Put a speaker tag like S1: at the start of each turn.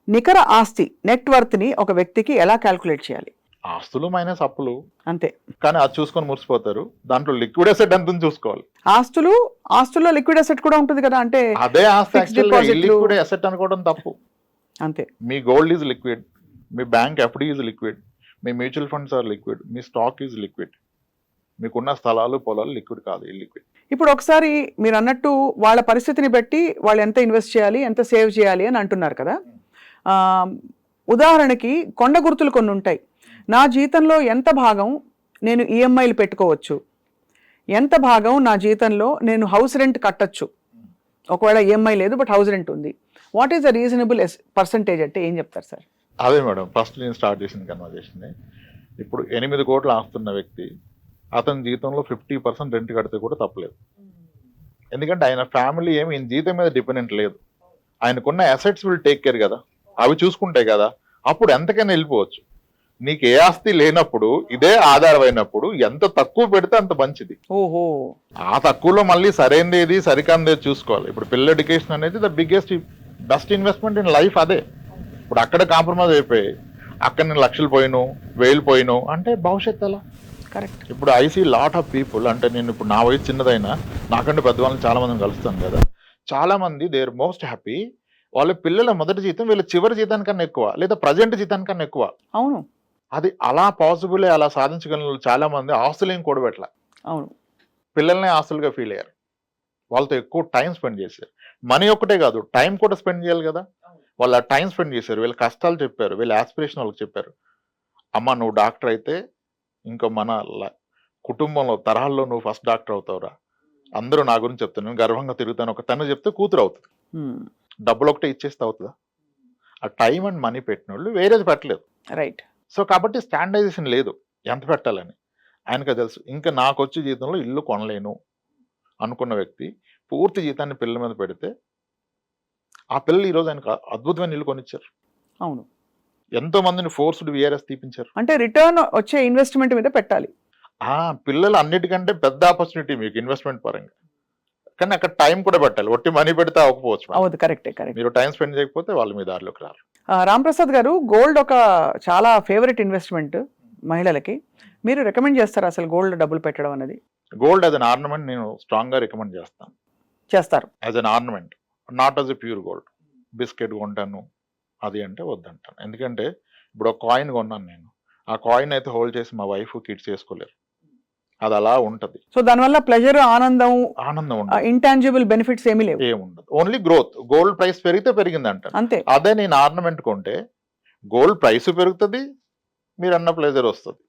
S1: నికర ఆస్తి net worth ని ఒక వ్యక్తికి ఎలా క్యాల్కులేట్ చేయాలి?
S2: ఆస్తులు మైనస్ అప్పులు,
S1: అంతే.
S2: కానీ అది చూసుకొని మురిసిపోతారు. దాంట్లో లిక్విడ్ అసెట్ ఎంత ఉందో చూసుకోవాలి.
S1: ఆస్తుల్లో లిక్విడ్ అసెట్ కూడా ఉంటుంది కదా, అంటే
S2: అదే ఆస్తి.
S1: fixed depositలు.
S2: లిక్విడ్ అసెట్ అనుకోవడం తప్పు.
S1: అంతే.
S2: మీ గోల్డ్ ఈజ్ లిక్విడ్, మీ బ్యాంక్ ఎఫ్డి ఈజ్ లిక్విడ్, మీ మ్యూచువల్ ఫండ్స్ ఆర్ లిక్విడ్, మీ స్టాక్ ఈజ్ లిక్విడ్. మీకున్న స్థలాలు పొలాలు లిక్విడ్ కాదు, ఇల్లిక్విడ్.
S1: ఇప్పుడు ఒకసారి మీరు అన్నట్టు వాళ్ళ పరిస్థితిని బట్టి వాళ్ళు ఎంత ఇన్వెస్ట్ చేయాలి, ఎంత సేవ్ చేయాలి అని అంటున్నారు కదా. ఆ, ఉదాహరణకి కొండ గుర్తులు కొన్ని ఉంటాయి. నా జీతంలో ఎంత భాగం నేను ఈఎంఐలు పెట్టుకోవచ్చు, ఎంత భాగం నా జీతంలో నేను హౌస్ రెంట్ కట్టచ్చు, ఒకవేళ ఈఎంఐ లేదు బట్ హౌస్ రెంట్ ఉంది. What is the reasonable percentage అంటే ఏం చెప్తారు సార్?
S2: అదే మేడం, ఫస్ట్ నేను స్టార్ట్ చేసిన కన్వర్జేషన్. ఇప్పుడు 8 కోట్లు ఆస్తున్న వ్యక్తి అతని జీతంలో 50% రెంట్ కడితే కూడా తప్పలేదు. ఎందుకంటే ఆయన ఫ్యామిలీ ఏమి ఈయన జీతం మీద డిపెండెంట్ లేదు. ఆయనకున్న అసెట్స్ విల్ టేక్ కేర్ కదా, అవి చూసుకుంటాయి కదా, అప్పుడు ఎంతకైనా వెళ్ళిపోవచ్చు. నీకు ఏ ఆస్తి లేనప్పుడు ఇదే ఆధారమైనప్పుడు ఎంత తక్కువ పెడితే అంత మంచిది.
S1: ఓహో.
S2: ఆ తక్కువలో మళ్ళీ సరైనది ఏది సరికాందేది చూసుకోవాలి. ఇప్పుడు పిల్లల ఎడ్యుకేషన్ అనేది the biggest best investment in life. అదే ఇప్పుడు అక్కడ కాంప్రమైజ్ అయిపోయి అక్కడ నేను లక్షలు పోయిను 1000 పోయిను అంటే భవిష్యత్తు ఎలా?
S1: కరెక్ట్.
S2: ఇప్పుడు I see lot of people, అంటే నేను ఇప్పుడు నా వయసు చిన్నదైనా నాకంటే పెద్దవాళ్ళని చాలా మందిని కలుస్తాను కదా, చాలా మంది దే ఆర్ మోస్ట్ హ్యాపీ. వాళ్ళ పిల్లల మొదటి జీతం వీళ్ళ చివరి జీతానికన్నా ఎక్కువ, లేదా ప్రజెంట్ జీతానికన్నా ఎక్కువ.
S1: అవును.
S2: అది అలా పాసిబుల్, అలా సాధించగల చాలా మంది ఆస్తులు ఏం కూడబెట్టలే,
S1: అవును,
S2: పిల్లల్ని ఆస్తులుగా ఫీల్ అయ్యారు. వాళ్ళతో ఎక్కువ టైం స్పెండ్ చేశారు. మనీ ఒక్కటే కాదు, టైం కూడా స్పెండ్ చేయాలి కదా. వాళ్ళు ఆ టైం స్పెండ్ చేశారు, వీళ్ళ కష్టాలు చెప్పారు, వీళ్ళ ఆస్పిరేషన్ వాళ్ళకి చెప్పారు. అమ్మ నువ్వు డాక్టర్ అయితే ఇంకో మన కుటుంబంలో తరహాల్లో నువ్వు ఫస్ట్ డాక్టర్ అవుతావురా, అందరూ నా గురించి చెప్తాను, నేను గర్వంగా తిరుగుతాను. ఒక తను చెప్తే కూతురు అవుతుంది. డబ్బులు ఒకటే ఇచ్చేస్తే అవుతుందా? ఆ టైం అండ్ మనీ పెట్టిన వాళ్ళు వేరేది పెట్టలేదు.
S1: రైట్.
S2: సో కాబట్టి స్టాండర్డైజేషన్ లేదు ఎంత పెట్టాలని. ఆయనకు తెలుసు. ఇంకా నాకు వచ్చే జీతంలో ఇల్లు కొనలేను అనుకున్న వ్యక్తి పూర్తి జీతాన్ని పిల్లల మీద పెడితే ఆ పిల్లలు ఈరోజు ఆయనకు అద్భుతమైన ఇల్లు కొనిచ్చారు.
S1: అవును.
S2: ఎంతో మందిని ఫోర్స్డ్ విఆర్ఎస్ తీపించారు.
S1: అంటే రిటర్న్ వచ్చే ఇన్వెస్ట్మెంట్ మీద పెట్టాలి.
S2: పిల్లలు అన్నిటికంటే పెద్ద ఆపర్చునిటీ మీకు ఇన్వెస్ట్మెంట్ పరంగా, కానీ అక్కడ టైం కూడా పెట్టాలి. ఒట్టి మనీ పెడితే అవ్వకపోవచ్చు.
S1: అవును, కరెక్టే.
S2: మీరు టైం స్పెండ్ చేయకపోతే వాళ్ళు మీ దారిలోకి రారు.
S1: రాంప్రసాద్ గారు, గోల్డ్ ఒక చాలా ఫేవరెట్ ఇన్వెస్ట్మెంట్ మహిళలకి. మీరు రికమెండ్ చేస్తారా అసలు గోల్డ్ డబ్బులు పెట్టడం అనేది?
S2: గోల్డ్ యాజ్ అన్ ఆర్నమెంట్ నేను స్ట్రాంగ్ గా రికమెండ్
S1: చేస్తారు.
S2: As an ornament, not as a pure gold. Biscuit కొంటాను అది అంటే వద్దంటాను. ఎందుకంటే ఇప్పుడు ఒక కాయిన్ కొన్నాను నేను, ఆ కాయిన్ అయితే హోల్డ్ చేసి మా వైఫ్ కిడ్స్ చేసుకోలేరు. అది అలా ఉంటది.
S1: సో దానివల్ల ప్లెజర్, ఆనందం
S2: ఉండదు,
S1: ఇంటాంజిబుల్ బెనిఫిట్స్ ఏమీ లేవు.
S2: ఏముండదు, ఓన్లీ గ్రోత్. గోల్డ్ ప్రైస్ పెరిగితే పెరిగింది అంటారు
S1: అంతే.
S2: అదే నేను ఆర్నమెంట్ కొంటే గోల్డ్ ప్రైస్ పెరుగుతుంది, మీరు అన్న ప్లెజర్ వస్తుంది.